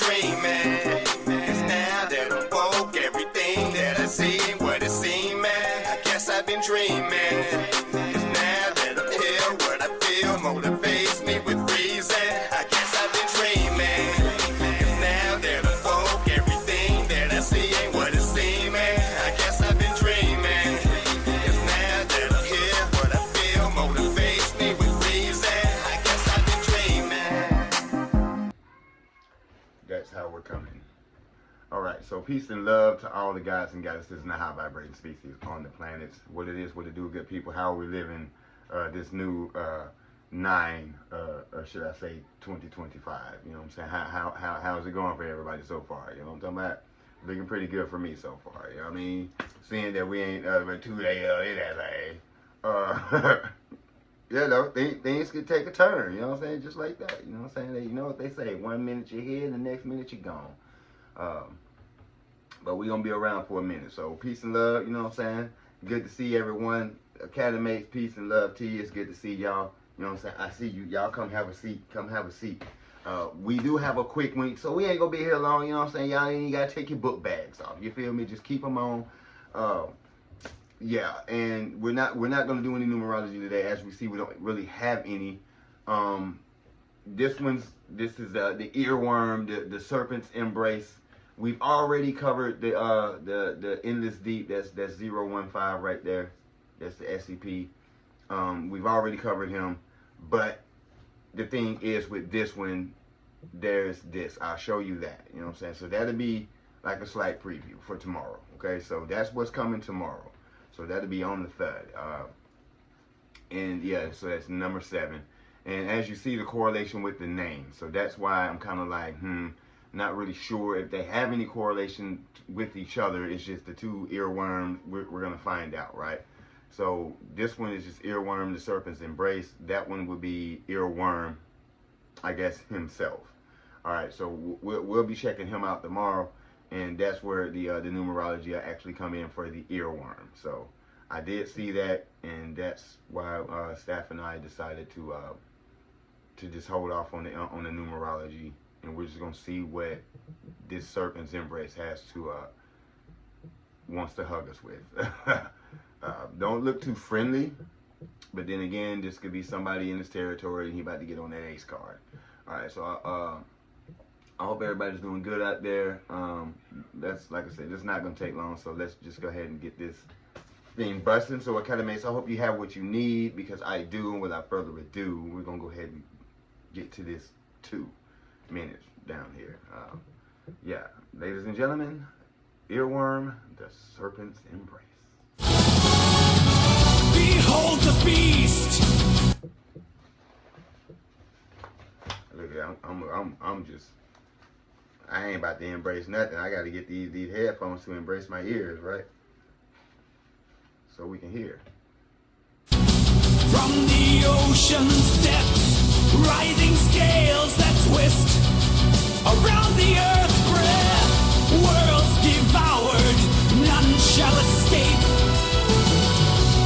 dreaming. 'Cause now that I'm woke, everything that I see ain't what it seems, man. I guess I've been dreaming. 'Cause now that I'm here, what I feel motivates me with reason. I guess I've been dreaming. 'Cause now that I'm woke, everything that I see ain't what it seems, man. I guess I've been dreaming. 'Cause now that I'm here, what I feel motivates me with reason. I guess I've been dreaming. That's how we're coming. Alright, so peace and love to all the guys and goddesses and the high vibrating species on the planet. What it is, what it do, good people, how are we living this new or should I say 2025, you know what I'm saying? How's it going for everybody so far? You know what I'm talking about? Looking pretty good for me so far, you know what I mean? Seeing that we ain't but 2 days early, that's you know, things could take a turn, you know what I'm saying? Just like that, you know what I'm saying? You know what they say, 1 minute you're here and the next minute you're gone. But we're going to be around for a minute. So peace and love, you know what I'm saying? Good to see everyone. Academates, peace and love to you. It's good to see y'all. You know what I'm saying? I see you. Y'all come have a seat. Come have a seat. We do have a quick week, so we ain't going to be here long, you know what I'm saying? Y'all ain't got to take your book bags off. You feel me? Just keep them on. Yeah, and we're not going to do any numerology today. As we see, we don't really have any. This is the earworm, the serpent's embrace. We've already covered the endless deep. That's 015 right there. That's the SCP. We've already covered him, but the thing is with this one, there's this. I'll show you that. You know what I'm saying? So that'll be like a slight preview for tomorrow. Okay, so that's what's coming tomorrow. So that'll be on the 3rd. And yeah, so that's number 7. And as you see, the correlation with the name. So that's why I'm kind of like, not really sure if they have any correlation with each other. It's just the two earworms. We're going to find out, right? So this one is just earworm, the serpent's embrace. That one would be earworm, I guess, himself. All right, so we'll be checking him out tomorrow. And that's where the numerology will actually come in for the earworm. So I did see that, and that's why staff and I decided to just hold off on the numerology, and we're just gonna see what this serpent's embrace has to wants to hug us with. Don't look too friendly, but then again, this could be somebody in this territory, and he about to get on that ace card. All right, so I hope everybody's doing good out there. That's, like I said, it's not gonna take long, so let's just go ahead and get this thing busting. So Academates, I hope you have what you need, because I do. And without further ado, we're gonna go ahead and get to this 2 minutes down here. Yeah, ladies and gentlemen, earworm, the serpent's embrace. Behold the beast. Look, I'm just, I ain't about to embrace nothing. I got to get these headphones to embrace my ears, right? So we can hear. From the ocean's depths, writhing scales that twist around the earth's breath, worlds devoured, none shall escape.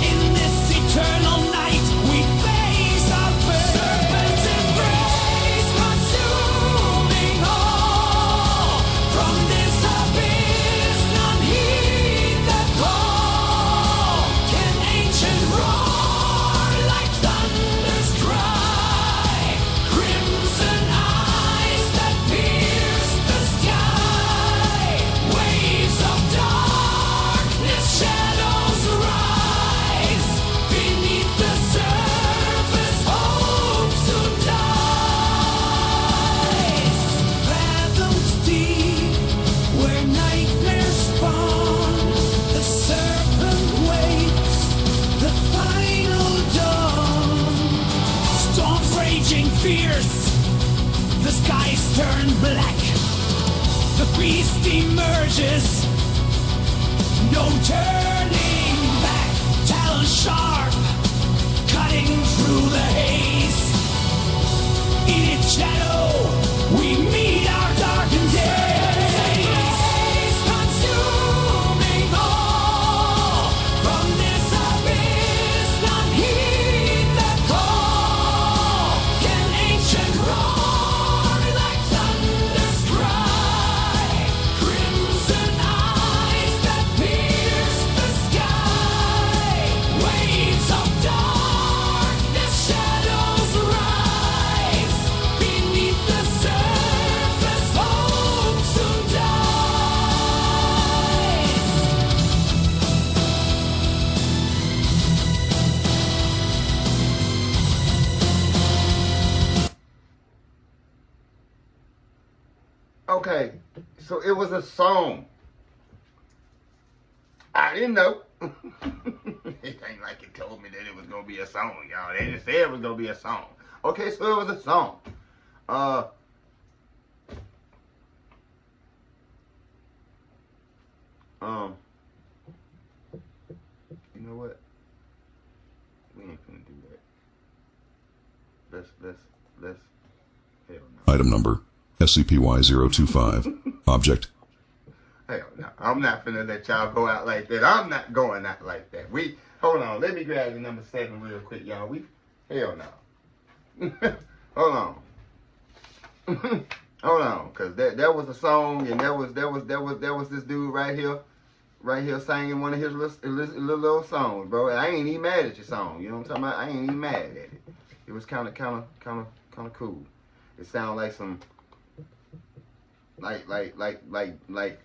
In this eternal night, we face our fate. Serpent's embrace, consuming all. From this abyss, none heed the call. Can ancient roar like thunder's cry? Crimson eyes that pierce the sky. Waves of darkness, shadows rise. Beneath the surface, hope soon dies. Fathoms deep, where nightmares spawn, the serpent waits the final dawn. Storms raging fierce, the skies turn black. The beast emerges, no turning back. Talons sharp, cutting through the haze. In its shadow, we meet our darkened days. Consuming all. From this abyss, none heed the call. Can ancient roar like thunder's cry? Okay, so it was a song. I didn't know. It ain't like it told me that it was gonna be a song, y'all. They just said it was gonna be a song. Okay, so it was a song. You know what? We ain't finna do that. Let's. Hell no. Item number SCP-Y-025. Object. Hell no. I'm not finna let y'all go out like that. I'm not going out like that. Hold on. Let me grab the number 7 real quick, y'all. Hell no. Hold on. Hold on, cause that was a song, and that was this dude right here singing one of his little songs, bro. I ain't even mad at your song. You know what I'm talking about? I ain't even mad at it. It was kind of cool. It sounded like some like it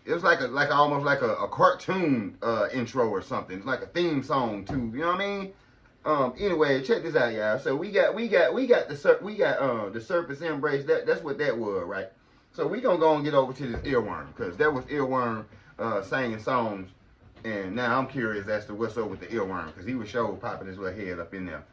was like almost like a cartoon intro or something. It's like a theme song too. You know what I mean? Anyway, check this out, y'all. So we got the Serpent's Embrace. That's what that was, right? So we gonna go and get over to this Earworm, because that was Earworm singing songs, and now I'm curious as to what's up with the Earworm, because he was sure popping his little head up in there.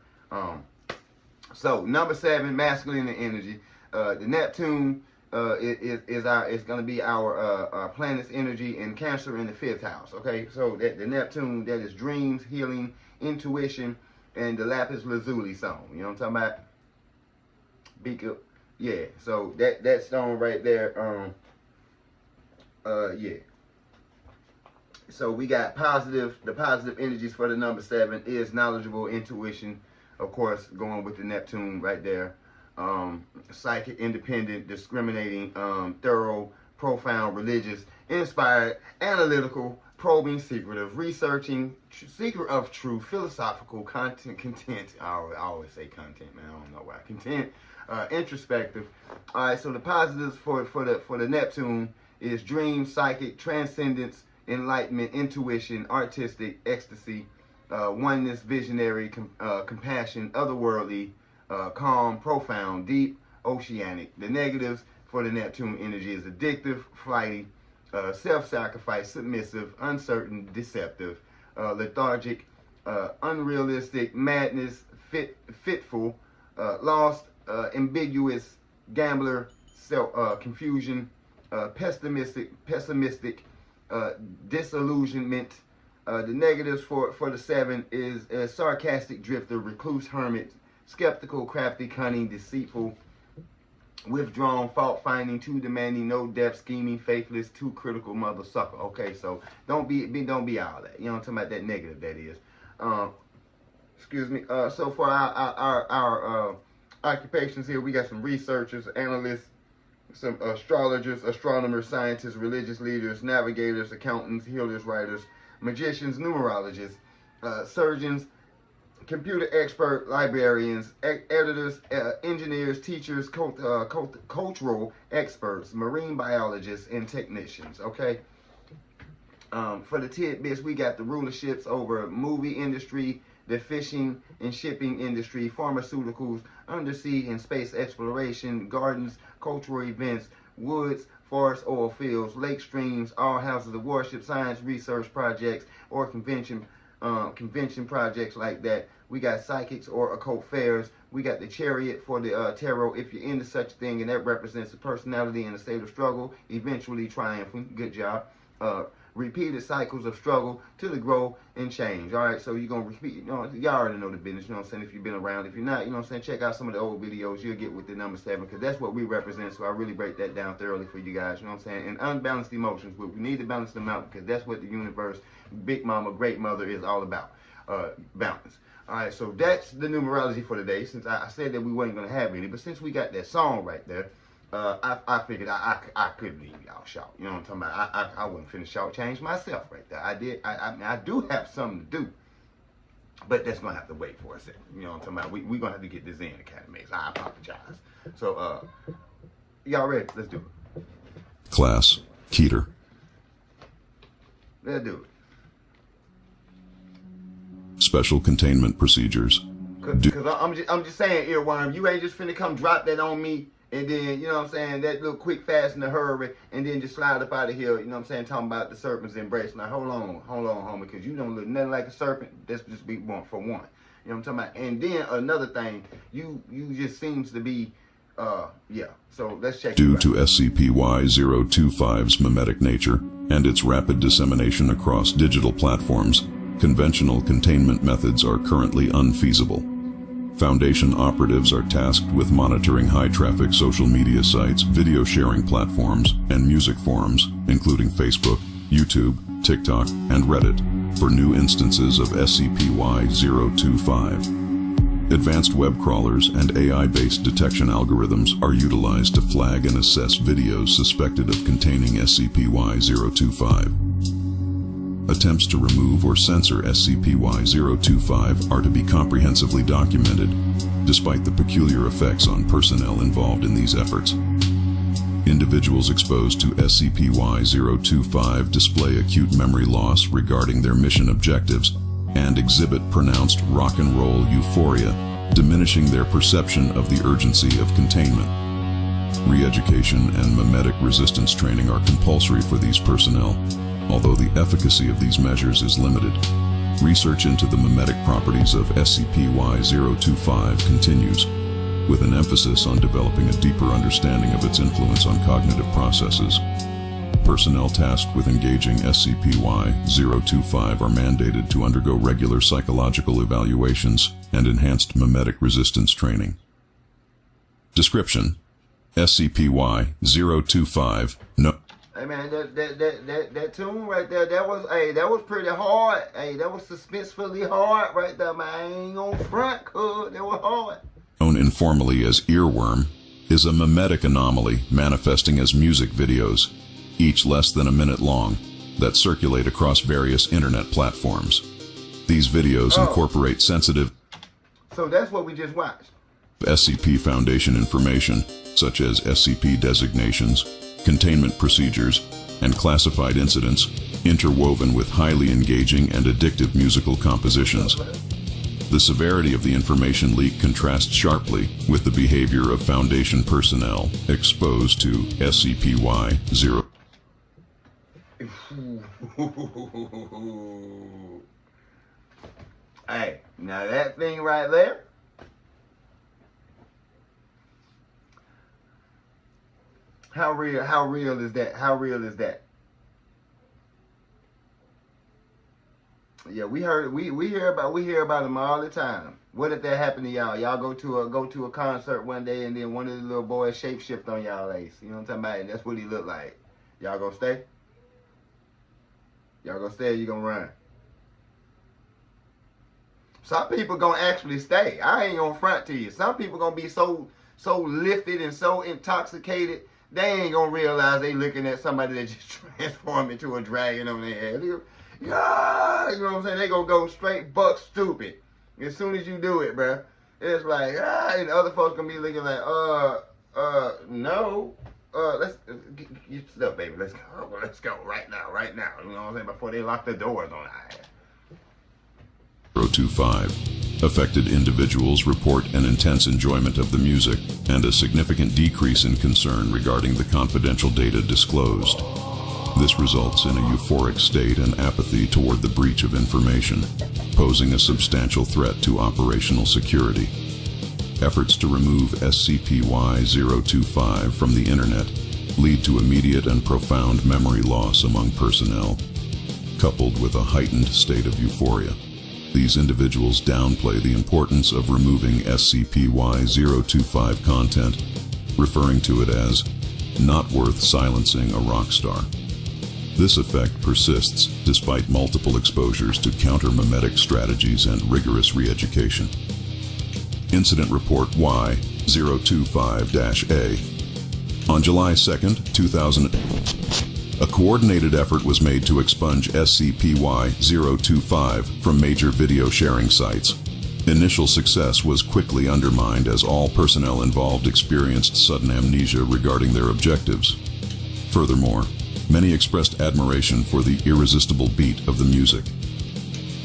So number 7, masculine energy. The Neptune is gonna be our planet's energy, and Cancer in the 5th house. Okay, so the Neptune, that is dreams, healing, intuition, and the lapis lazuli song. You know what I'm talking about? Yeah. So that stone right there. Yeah. So we got the positive energies for the number 7 is knowledgeable, intuition, of course, going with the Neptune right there. Psychic, independent, discriminating, thorough, profound, religious, inspired, analytical, probing, secretive, researching, seeker of truth, philosophical, content. I always say content, man. I don't know why. Content, introspective. All right. So the positives for the Neptune is dream, psychic, transcendence, enlightenment, intuition, artistic, ecstasy, oneness, visionary, compassion, otherworldly, calm, profound, deep, oceanic. The negatives for the Neptune energy is addictive, flighty, self-sacrifice, submissive, uncertain, deceptive, lethargic, unrealistic, madness, fitful, lost, ambiguous, gambler, confusion, pessimistic, disillusionment. The negatives for the 7 is sarcastic, drifter, recluse, hermit, skeptical, crafty, cunning, deceitful, withdrawn, fault-finding, too demanding, no depth, scheming, faithless, too critical, mother sucker. Okay, so don't be all that. You know what I'm talking about? That negative, that is. Excuse me. So for our occupations here, we got some researchers, analysts, some astrologers, astronomers, scientists, religious leaders, navigators, accountants, healers, writers, magicians, numerologists, surgeons, computer expert, librarians, editors, engineers, teachers, cultural experts, marine biologists, and technicians. Okay. For the tidbits, we got the rulerships over movie industry, the fishing and shipping industry, pharmaceuticals, undersea and space exploration, gardens, cultural events, woods, forests, oil fields, lake streams, all houses of worship, science research projects, or convention projects like that. We got psychics or occult fairs. We got the chariot for the tarot, if you're into such a thing, and that represents a personality in a state of struggle, eventually triumphing. Good job. Repeated cycles of struggle to the grow and change. All right, so you're going to repeat. You know, y'all already know the business, you know what I'm saying, if you've been around. If you're not, you know what I'm saying, check out some of the old videos. You'll get with the number 7, because that's what we represent, so I really break that down thoroughly for you guys, you know what I'm saying. And unbalanced emotions, we need to balance them out, because that's what the universe, Big Mama, Great Mother is all about, balance. All right, so that's the numerology for today, since I said that we wasn't going to have any, but since we got that song right there, I figured I could leave y'all shout. You know what I'm talking about? I wouldn't finish shout change myself right there. I do have something to do, but that's gonna have to wait for a second. You know what I'm talking about? We're gonna have to get this in, Academy. I apologize. So y'all ready? Let's do it. Class Keter. Let's do it. Special containment procedures. Cause I'm just saying, Earworm, you ain't just finna come drop that on me and then, you know what I'm saying, that little quick, fast, in a hurry, and then just slide up out of here, you know what I'm saying, talking about the serpent's embrace. Now, hold on, homie, because you don't look nothing like a serpent. That's just be one for one. You know what I'm talking about? And then another thing, you just seems to be, yeah. So let's check. Due to SCP-Y-025's mimetic nature and its rapid dissemination across digital platforms, conventional containment methods are currently unfeasible. Foundation operatives are tasked with monitoring high-traffic social media sites, video sharing platforms, and music forums, including Facebook, YouTube, TikTok, and Reddit, for new instances of SCP-Y-025. Advanced web crawlers and AI-based detection algorithms are utilized to flag and assess videos suspected of containing SCP-Y-025. Attempts to remove or censor SCP-Y-025 are to be comprehensively documented, despite the peculiar effects on personnel involved in these efforts. Individuals exposed to SCP-Y-025 display acute memory loss regarding their mission objectives and exhibit pronounced rock and roll euphoria, diminishing their perception of the urgency of containment. Re-education and mimetic resistance training are compulsory for these personnel, although the efficacy of these measures is limited. Research into the mimetic properties of SCP-Y-025 continues, with an emphasis on developing a deeper understanding of its influence on cognitive processes. Personnel tasked with engaging SCP-Y-025 are mandated to undergo regular psychological evaluations and enhanced mimetic resistance training. Description: SCP-Y-025 no. Hey man, that tune right there, that was pretty hard. Hey, that was suspensefully hard right there, man. I ain't on front, cuz that was hard. Known informally as earworm, is a mimetic anomaly manifesting as music videos, each less than a minute long, that circulate across various internet platforms. These videos incorporate sensitive, so that's what we just watched, SCP Foundation information, such as SCP designations, containment procedures, and classified incidents, interwoven with highly engaging and addictive musical compositions. The severity of the information leak contrasts sharply with the behavior of Foundation personnel exposed to SCP-Y-0. Hey, now that thing right there, how real is that? How real is that? Yeah, we hear about them all the time. What if that happened to y'all? Y'all go to a concert one day and then one of the little boys shapeshift on y'all ace. You know what I'm talking about? And that's what he look like. Y'all gonna stay? Y'all gonna stay or you gonna run? Some people gonna actually stay. I ain't gonna front to you. Some people gonna be so lifted and so intoxicated, they ain't gonna realize they looking at somebody that just transformed into a dragon on their head. Yeah, you know what I'm saying? They gonna go straight buck stupid as soon as you do it, bruh. It's like, and the other folks gonna be looking like, no. Let's get your stuff, baby. Let's go right now. You know what I'm saying? Before they lock the doors on our ass. 025. Affected individuals report an intense enjoyment of the music and a significant decrease in concern regarding the confidential data disclosed. This results in a euphoric state and apathy toward the breach of information, posing a substantial threat to operational security. Efforts to remove SCP-Y-025 from the internet lead to immediate and profound memory loss among personnel, coupled with a heightened state of euphoria. These individuals downplay the importance of removing SCP-Y-025 content, referring to it as not worth silencing a rock star. This effect persists despite multiple exposures to counter-mimetic strategies and rigorous re-education. Incident Report Y-025-A. On July 2, 2000, a coordinated effort was made to expunge SCP-Y-025 from major video sharing sites. Initial success was quickly undermined as all personnel involved experienced sudden amnesia regarding their objectives. Furthermore, many expressed admiration for the irresistible beat of the music.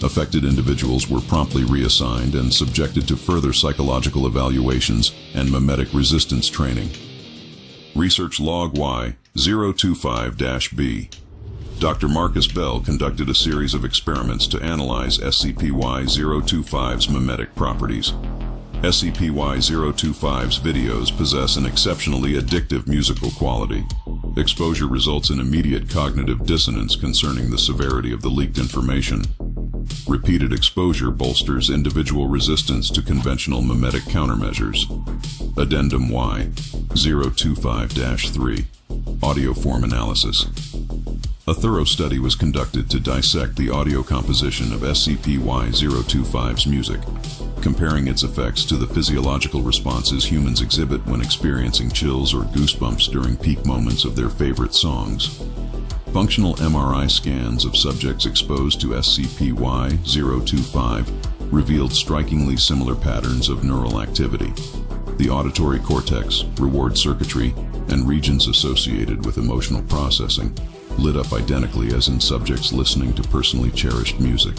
Affected individuals were promptly reassigned and subjected to further psychological evaluations and mimetic resistance training, Research Log Y-025-B. Dr. Marcus Bell conducted a series of experiments to analyze SCP-Y-025's mimetic properties. SCP-Y-025's videos possess an exceptionally addictive musical quality. Exposure results in immediate cognitive dissonance concerning the severity of the leaked information. Repeated exposure bolsters individual resistance to conventional mimetic countermeasures. Addendum Y-025-3. Audioform Analysis. A thorough study was conducted to dissect the audio composition of SCP-Y-025's music, comparing its effects to the physiological responses humans exhibit when experiencing chills or goosebumps during peak moments of their favorite songs. Functional MRI scans of subjects exposed to SCP-Y-025 revealed strikingly similar patterns of neural activity. The auditory cortex, reward circuitry, and regions associated with emotional processing lit up identically as in subjects listening to personally cherished music.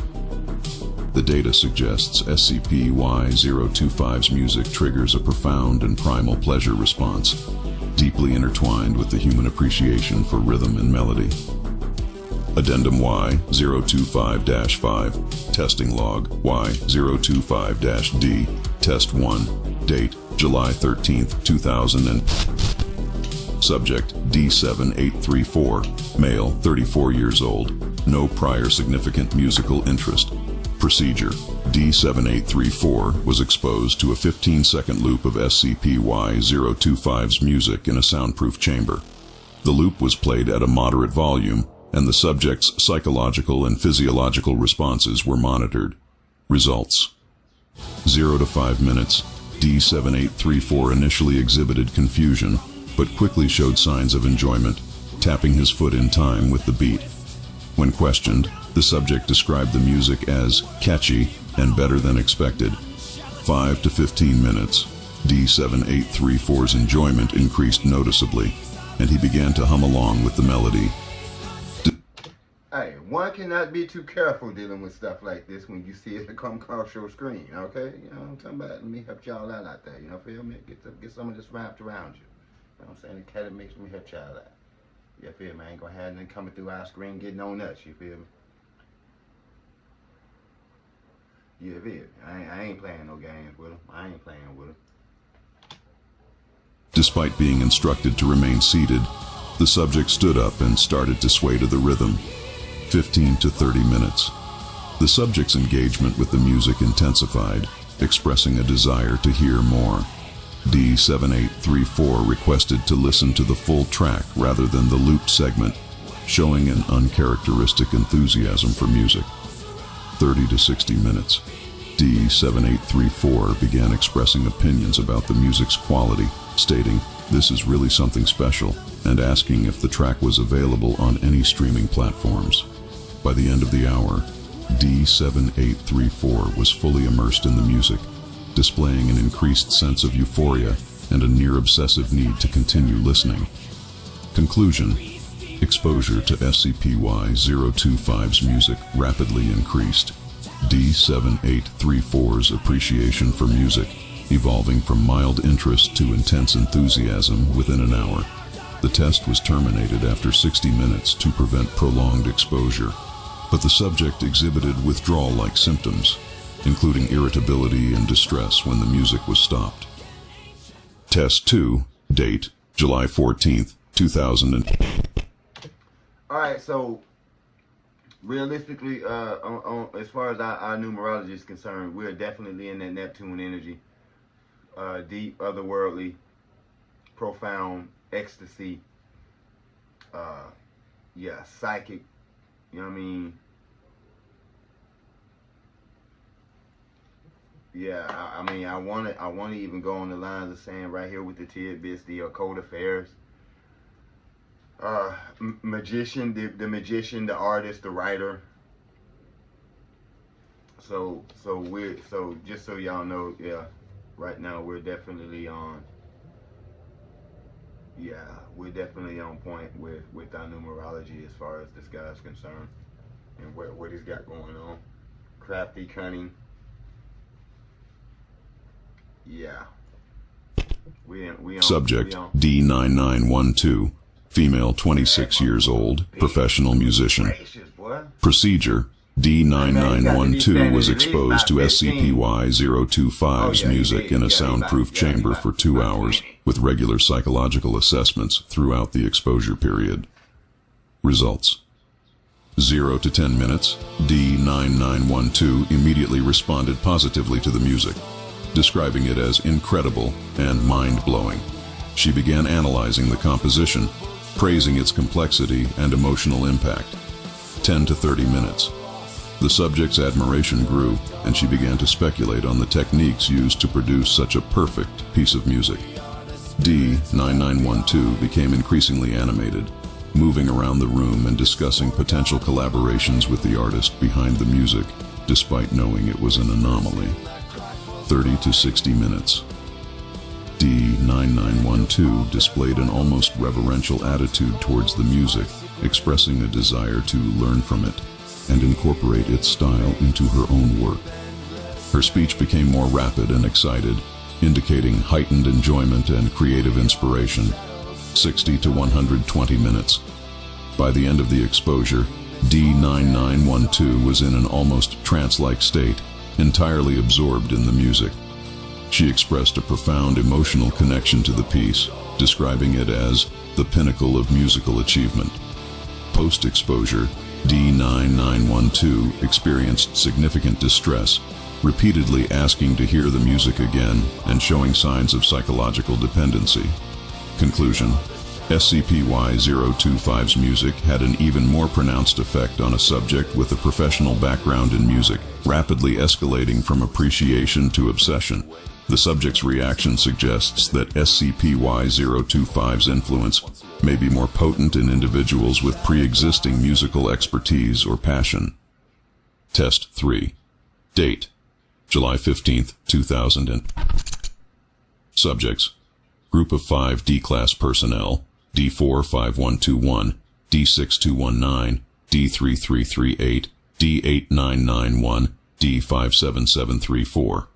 The data suggests SCP-Y-025's music triggers a profound and primal pleasure response, deeply intertwined with the human appreciation for rhythm and melody. Addendum Y-025-5. Testing Log Y-025-D. Test 1. Date July 13, 2000. Subject D7834, male, 34 years old. No prior significant musical interest. Procedure: D7834 was exposed to a 15-second loop of SCP-Y-025's music in a soundproof chamber. The loop was played at a moderate volume, and the subject's psychological and physiological responses were monitored. Results: 0 to 5 minutes. D7834 initially exhibited confusion, but quickly showed signs of enjoyment, tapping his foot in time with the beat. When questioned, the subject described the music as catchy and better than expected. 5 to 15 minutes. D7834's enjoyment increased noticeably, and he began to hum along with the melody. Hey, one cannot be too careful dealing with stuff like this when you see it come across your screen, okay? You know what I'm talking about? Let me help y'all out there, you know, feel me? Get some of this wrapped around you. You know what I'm saying? The cat makes me help y'all out. You feel me? I ain't gonna have nothing coming through our screen getting on us, you feel me? You feel me? I ain't playing no games with him. I ain't playing with him. Despite being instructed to remain seated, the subject stood up and started to sway to the rhythm. 15 to 30 minutes. The subject's engagement with the music intensified, expressing a desire to hear more. D7834 requested to listen to the full track rather than the looped segment, showing an uncharacteristic enthusiasm for music. 30 to 60 minutes. D7834 began expressing opinions about the music's quality, stating, "This is really something special," and asking if the track was available on any streaming platforms. By the end of the hour, D7834 was fully immersed in the music, displaying an increased sense of euphoria and a near-obsessive need to continue listening. Conclusion: exposure to SCP-Y-025's music rapidly increased. D7834's appreciation for music, evolving from mild interest to intense enthusiasm within an hour. The test was terminated after 60 minutes to prevent prolonged exposure, but the subject exhibited withdrawal-like symptoms, including irritability and distress when the music was stopped. Test 2, date July 14th, 2000. Alright, so realistically, as far as our numerology is concerned, we're definitely in that Neptune energy. Deep, otherworldly, profound, ecstasy, psychic, you know what I mean? Yeah, I mean, I want to even go on the lines of saying right here with the tidbits, the occult affairs, magician, the magician, the artist, the writer. So just so y'all know, yeah, right now we're definitely on. Yeah, we're definitely on point with our numerology as far as this guy's concerned, and what he's got going on. Crafty, cunning. Yeah. Subject D9912, female 26 years old, professional musician. Procedure: D9912 was exposed to SCP-Y-025's music in a soundproof chamber for 2 hours with regular psychological assessments throughout the exposure period. Results: 0 to 10 minutes, D9912 immediately responded positively to the music, describing it as incredible and mind-blowing. She began analyzing the composition, praising its complexity and emotional impact. 10 to 30 minutes. The subject's admiration grew, and she began to speculate on the techniques used to produce such a perfect piece of music. D9912 became increasingly animated, moving around the room and discussing potential collaborations with the artist behind the music, despite knowing it was an anomaly. 30 to 60 minutes. D9912 displayed an almost reverential attitude towards the music, expressing a desire to learn from it and incorporate its style into her own work. Her speech became more rapid and excited, indicating heightened enjoyment and creative inspiration. 60 to 120 minutes. By the end of the exposure, D9912 was in an almost trance-like state, entirely absorbed in the music. She expressed a profound emotional connection to the piece, describing it as the pinnacle of musical achievement. Post-exposure, D9912 experienced significant distress, repeatedly asking to hear the music again and showing signs of psychological dependency. Conclusion: SCP-Y-025's music had an even more pronounced effect on a subject with a professional background in music, rapidly escalating from appreciation to obsession. The subject's reaction suggests that SCP-Y-025's influence may be more potent in individuals with pre-existing musical expertise or passion. Test 3. Date: July 15, 2000. Subjects: Group of 5 D-Class personnel, D45121, D6219, D3338, D8991, D57734.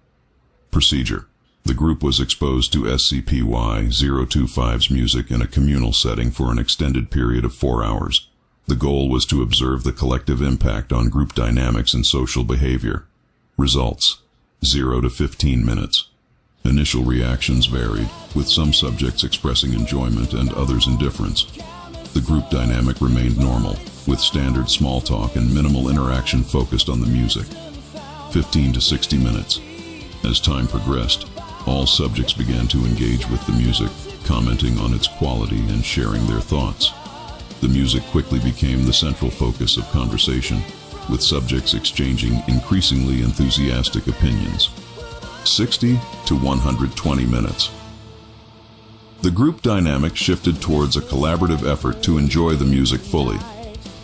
Procedure: The group was exposed to SCP-Y-025's music in a communal setting for an extended period of 4 hours. The goal was to observe the collective impact on group dynamics and social behavior. Results: 0 to 15 minutes. Initial reactions varied, with some subjects expressing enjoyment and others indifference. The group dynamic remained normal, with standard small talk and minimal interaction focused on the music. 15 to 60 minutes. As time progressed, all subjects began to engage with the music, commenting on its quality and sharing their thoughts. The music quickly became the central focus of conversation, with subjects exchanging increasingly enthusiastic opinions. 60 to 120 minutes. The group dynamic shifted towards a collaborative effort to enjoy the music fully.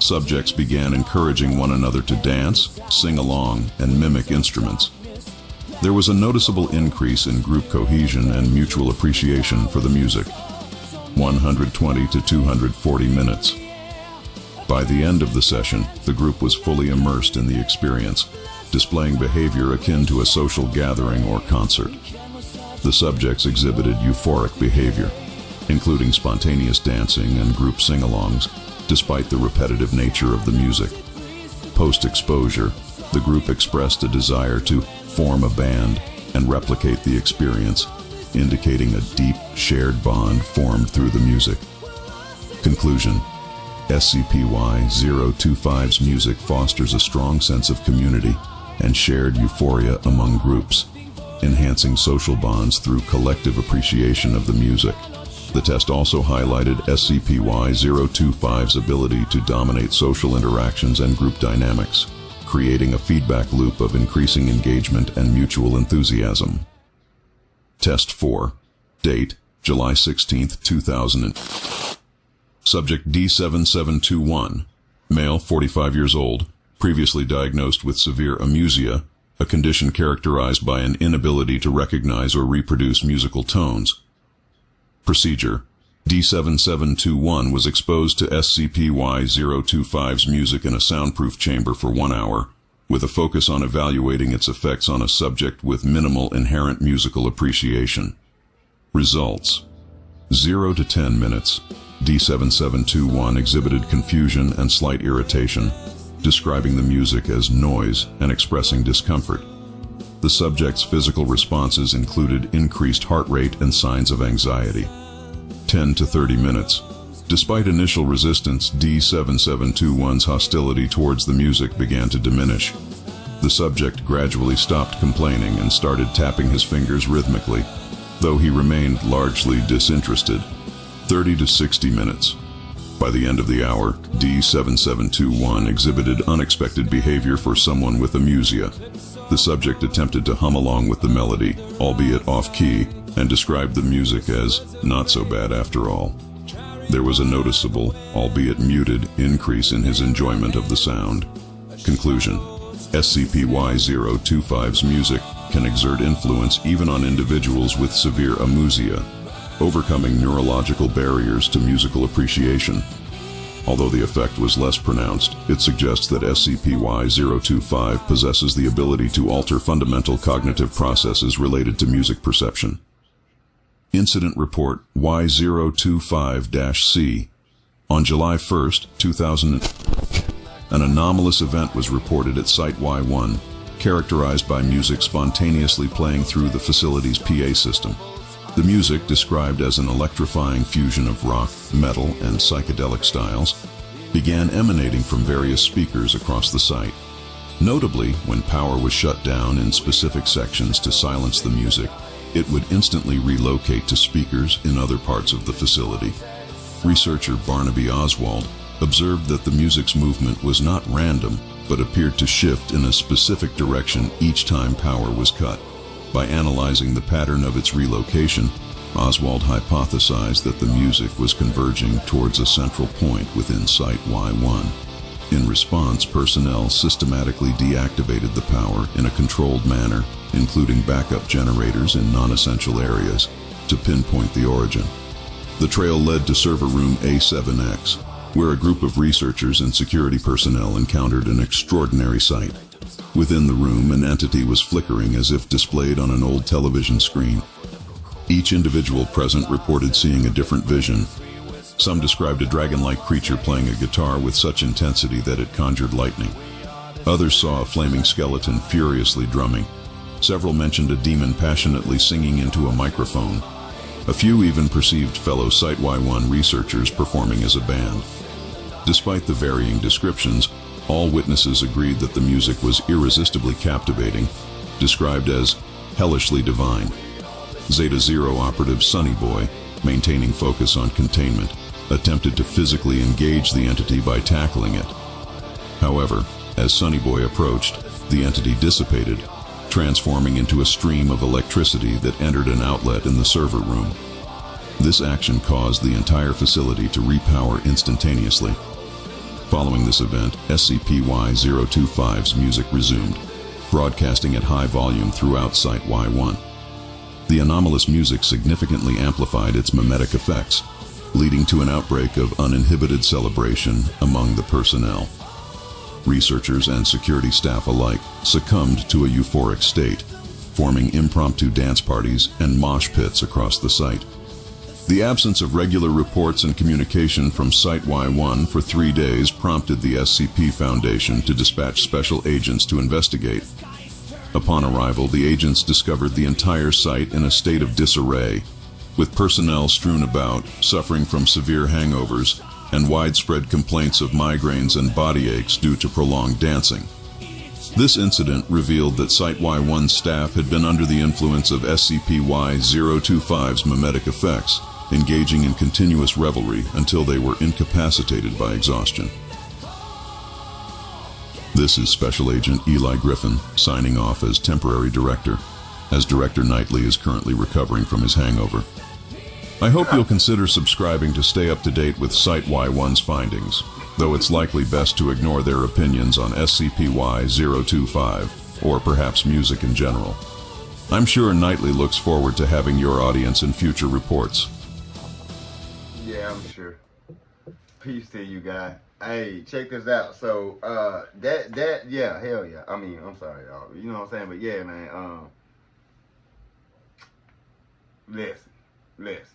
Subjects began encouraging one another to dance, sing along, and mimic instruments. There was a noticeable increase in group cohesion and mutual appreciation for the music. 120 to 240 minutes. By the end of the session, the group was fully immersed in the experience, displaying behavior akin to a social gathering or concert. The subjects exhibited euphoric behavior, including spontaneous dancing and group sing-alongs, despite the repetitive nature of the music. Post-exposure, the group expressed a desire to form a band and replicate the experience, indicating a deep, shared bond formed through the music. Conclusion: SCP-Y-025's music fosters a strong sense of community and shared euphoria among groups, enhancing social bonds through collective appreciation of the music. The test also highlighted SCP-Y-025's ability to dominate social interactions and group dynamics, creating a feedback loop of increasing engagement and mutual enthusiasm. Test 4. Date: July 16, 2000. Subject D7721, male, 45 years old, previously diagnosed with severe amusia, a condition characterized by an inability to recognize or reproduce musical tones. Procedure: D7721 was exposed to SCP-Y-025's music in a soundproof chamber for 1 hour, with a focus on evaluating its effects on a subject with minimal inherent musical appreciation. Results: 0 to 10 minutes. D7721 exhibited confusion and slight irritation, describing the music as noise and expressing discomfort. The subject's physical responses included increased heart rate and signs of anxiety. 10 to 30 minutes. Despite initial resistance, D7721's hostility towards the music began to diminish. The subject gradually stopped complaining and started tapping his fingers rhythmically, though he remained largely disinterested. 30 to 60 minutes. By the end of the hour, D7721 exhibited unexpected behavior for someone with amusia. The subject attempted to hum along with the melody, albeit off-key, and described the music as not so bad after all. There was a noticeable, albeit muted, increase in his enjoyment of the sound. Conclusion: SCP-Y-025's music can exert influence even on individuals with severe amusia, overcoming neurological barriers to musical appreciation. Although the effect was less pronounced, it suggests that SCP-Y-025 possesses the ability to alter fundamental cognitive processes related to music perception. Incident Report Y025-C. On July 1, 2000, an anomalous event was reported at Site Y1, characterized by music spontaneously playing through the facility's PA system. The music, described as an electrifying fusion of rock, metal, and psychedelic styles, began emanating from various speakers across the site. Notably, when power was shut down in specific sections to silence the music, it would instantly relocate to speakers in other parts of the facility. Researcher Barnaby Oswald observed that the music's movement was not random, but appeared to shift in a specific direction each time power was cut. By analyzing the pattern of its relocation, Oswald hypothesized that the music was converging towards a central point within Site Y1. In response, personnel systematically deactivated the power in a controlled manner, including backup generators in non-essential areas, to pinpoint the origin. The trail led to server room A7X, where a group of researchers and security personnel encountered an extraordinary sight. Within the room, an entity was flickering as if displayed on an old television screen. Each individual present reported seeing a different vision. Some described a dragon-like creature playing a guitar with such intensity that it conjured lightning. Others saw a flaming skeleton furiously drumming. Several mentioned a demon passionately singing into a microphone. A few even perceived fellow Site Y1 researchers performing as a band. Despite the varying descriptions, all witnesses agreed that the music was irresistibly captivating, described as hellishly divine. Zeta Zero operative Sunny Boy, maintaining focus on containment, attempted to physically engage the entity by tackling it. However, as Sunny Boy approached, the entity dissipated, transforming into a stream of electricity that entered an outlet in the server room. This action caused the entire facility to repower instantaneously. Following this event, SCP-Y-025's music resumed, broadcasting at high volume throughout Site Y1. The anomalous music significantly amplified its mimetic effects, leading to an outbreak of uninhibited celebration among the personnel. Researchers and security staff alike succumbed to a euphoric state, forming impromptu dance parties and mosh pits across the site. The absence of regular reports and communication from Site Y1 for 3 days prompted the SCP Foundation to dispatch special agents to investigate. Upon arrival, the agents discovered the entire site in a state of disarray, with personnel strewn about, suffering from severe hangovers, and widespread complaints of migraines and body aches due to prolonged dancing. This incident revealed that Site Y1 staff had been under the influence of SCP-Y-025's mimetic effects, engaging in continuous revelry until they were incapacitated by exhaustion. This is Special Agent Eli Griffin, signing off as temporary director, as Director Knightley is currently recovering from his hangover. I hope you'll consider subscribing to stay up to date with Site Y1's findings, though it's likely best to ignore their opinions on SCP-Y-025, or perhaps music in general. I'm sure Knightley looks forward to having your audience in future reports. Yeah, I'm sure. Peace to you guys. Hey, check this out. So, yeah, hell yeah. I mean, I'm sorry, y'all. You know what I'm saying? But yeah, man, listen. listen.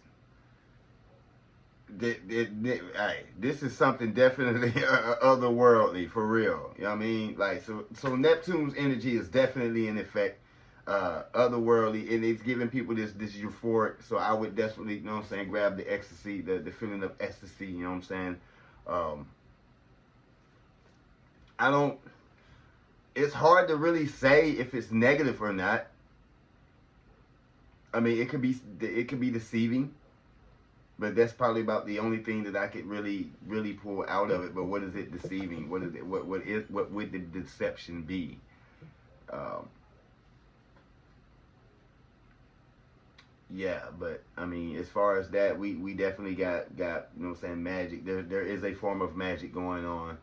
This is something definitely otherworldly, for real. You know what I mean? Like, so Neptune's energy is definitely in effect, otherworldly, and it's giving people this euphoric. So I would definitely, you know what I'm saying, grab the ecstasy, the feeling of ecstasy. You know what I'm saying? It's hard to really say if it's negative or not. I mean, it could be deceiving. But that's probably about the only thing that I could really pull out of it. But what is it deceiving? What is it? What would the deception be? Yeah, but I mean, as far as that, we definitely got you know what I'm saying, magic. There is a form of magic going on.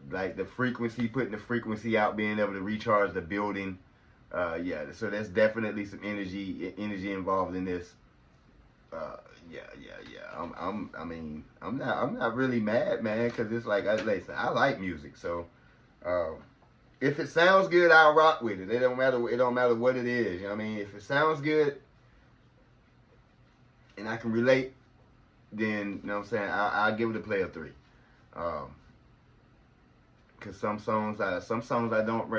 Like the frequency, putting the frequency out, being able to recharge the building. Yeah, so there's definitely some energy involved in this. Yeah. I'm not really mad, man, because it's like, listen, I like music, so if it sounds good, I'll rock with it. It don't matter what it is. You know what I mean? If it sounds good and I can relate, then you know what I'm saying, I'll give it a play of 3. Cause some songs I don't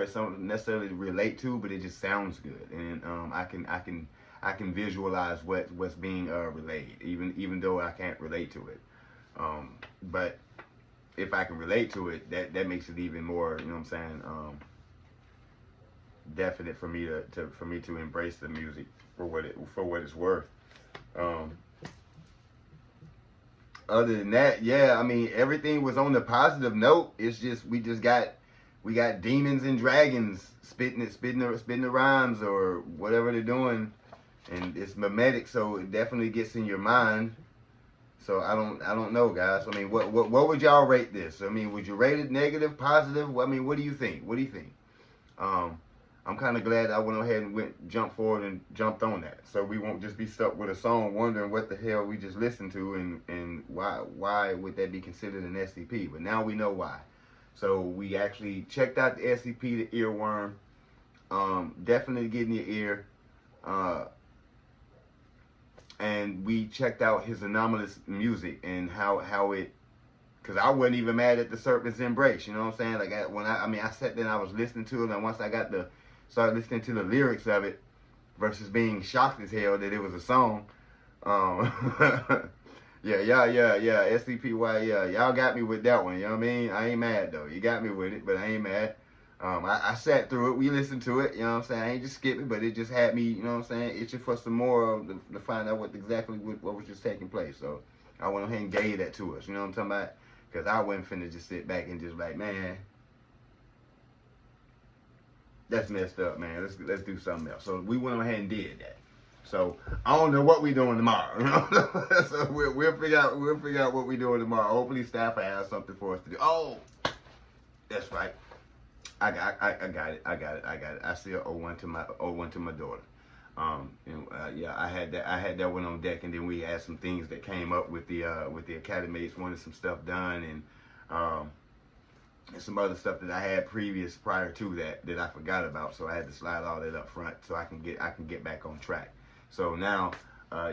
necessarily relate to, but it just sounds good, and I can visualize what's being relayed, even though I can't relate to it. But if I can relate to it, that makes it even more, you know what I'm saying, definite for me to embrace the music for what it's worth. Other than that, yeah, I mean, everything was on the positive note. It's just we got demons and dragons spitting the rhymes or whatever they're doing. And it's mimetic, so it definitely gets in your mind. So I don't know, guys. I mean, what would y'all rate this? I mean, would you rate it negative, positive? I mean, what do you think? I'm kind of glad I went ahead and jumped forward and jumped on that, so we won't just be stuck with a song wondering what the hell we just listened to and why would that be considered an SCP? But now we know why. So we actually checked out the SCP, the earworm. Definitely get in your ear. And we checked out his anomalous music and how it, because I wasn't even mad at the Serpent's Embrace, you know what I'm saying? Like I sat there and I was listening to it, and once I started listening to the lyrics of it, versus being shocked as hell that it was a song. Yeah, SCP-Y, y'all got me with that one, you know what I mean? I ain't mad though, you got me with it, but I ain't mad. I sat through it, we listened to it, you know what I'm saying? I ain't just skip it, but it just had me, you know what I'm saying, itching for some more to find out what was just taking place. So I went ahead and gave that to us, you know what I'm talking about? Because I wasn't finna just sit back and just like, man, that's messed up, man. Let's do something else. So we went ahead and did that. So I don't know what we doing tomorrow. You know? So we'll figure out what we doing tomorrow. Hopefully staff has something for us to do. Oh, that's right. I got it. I still owe one to my daughter. Yeah, I had that one on deck, and then we had some things that came up with the academy mates wanted some stuff done, and some other stuff that I had prior to that I forgot about. So I had to slide all that up front so I can get back on track. So now,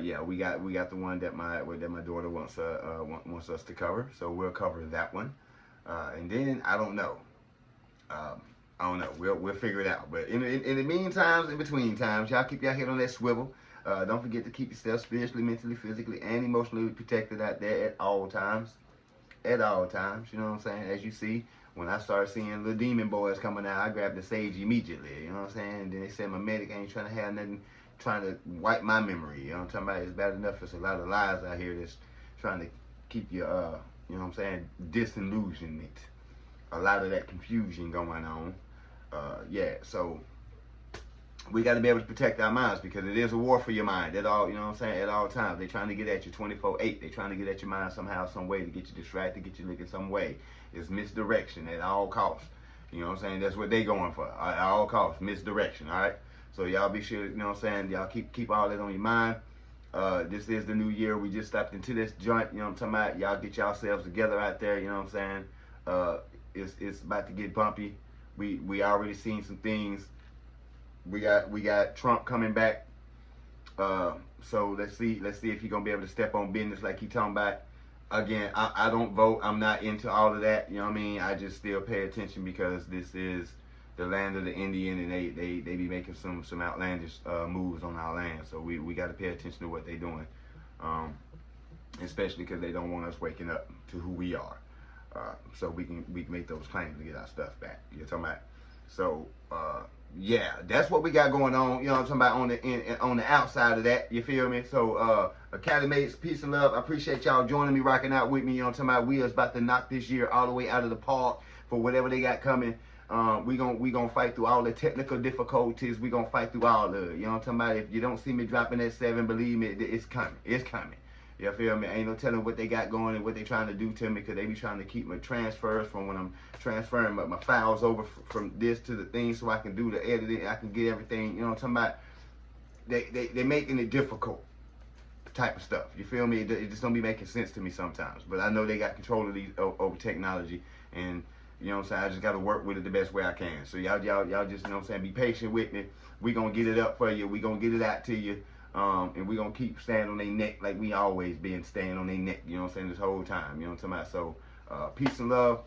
yeah, we got the one that my daughter wants us to cover. So we'll cover that one, and then I don't know. We'll figure it out. But in the meantime, in between times, y'all keep your head on that swivel. Don't forget to keep yourself spiritually, mentally, physically, and emotionally protected out there at all times. At all times, you know what I'm saying? As you see, when I started seeing little demon boys coming out, I grabbed the sage immediately. You know what I'm saying? And then they said my medic ain't trying to have nothing, trying to wipe my memory. You know what I'm talking about? It's bad enough. There's a lot of lies out here that's trying to keep you, you know what I'm saying, disillusionment. A lot of that confusion going on. Yeah, so we got to be able to protect our minds, because it is a war for your mind at all, you know what I'm saying, at all times. They're trying to get at you 24/8. They're trying to get at your mind somehow, some way, to get you distracted, get you looking some way. It's misdirection at all costs. You know what I'm saying? That's what they going for, at all costs, misdirection, all right? So y'all be sure, you know what I'm saying, y'all keep all that on your mind. This is the new year. We just stepped into this joint, you know what I'm talking about? Y'all get yourselves together out there, you know what I'm saying? It's about to get bumpy. We already seen some things. We got Trump coming back. So let's see if he's gonna be able to step on business like he talking about. Again, I don't vote. I'm not into all of that. You know what I mean? I just still pay attention because this is the land of the Indian, and they be making some outlandish moves on our land. So we got to pay attention to what they're doing, especially because they don't want us waking up to who we are. So we can make those claims to get our stuff back. You know what I'm talking about? So yeah, that's what we got going on. You know what I'm talking about on the outside of that. You feel me? So Academy mates, peace and love. I appreciate y'all joining me, rocking out with me. You know what I'm talking about? We is about to knock this year all the way out of the park for whatever they got coming. We gonna fight through all the technical difficulties. We gonna fight through all of it. You know what I'm talking about? If you don't see me dropping that 7, believe me, it's coming. It's coming. You feel me? Ain't no telling what they got going and what they trying to do to me, because they be trying to keep my transfers from when I'm transferring my files over from this to the thing so I can do the editing. I can get everything. You know what I'm talking about? They making it difficult type of stuff. You feel me? It just don't be making sense to me sometimes. But I know they got control of these over technology, and you know what I'm saying? I just got to work with it the best way I can. So y'all just, you know what I'm saying, be patient with me. We going to get it up for you. We going to get it out to you. And we going to keep standing on their neck like we always been standing on their neck, you know what I'm saying, this whole time. You know what I'm talking about? So, peace and love.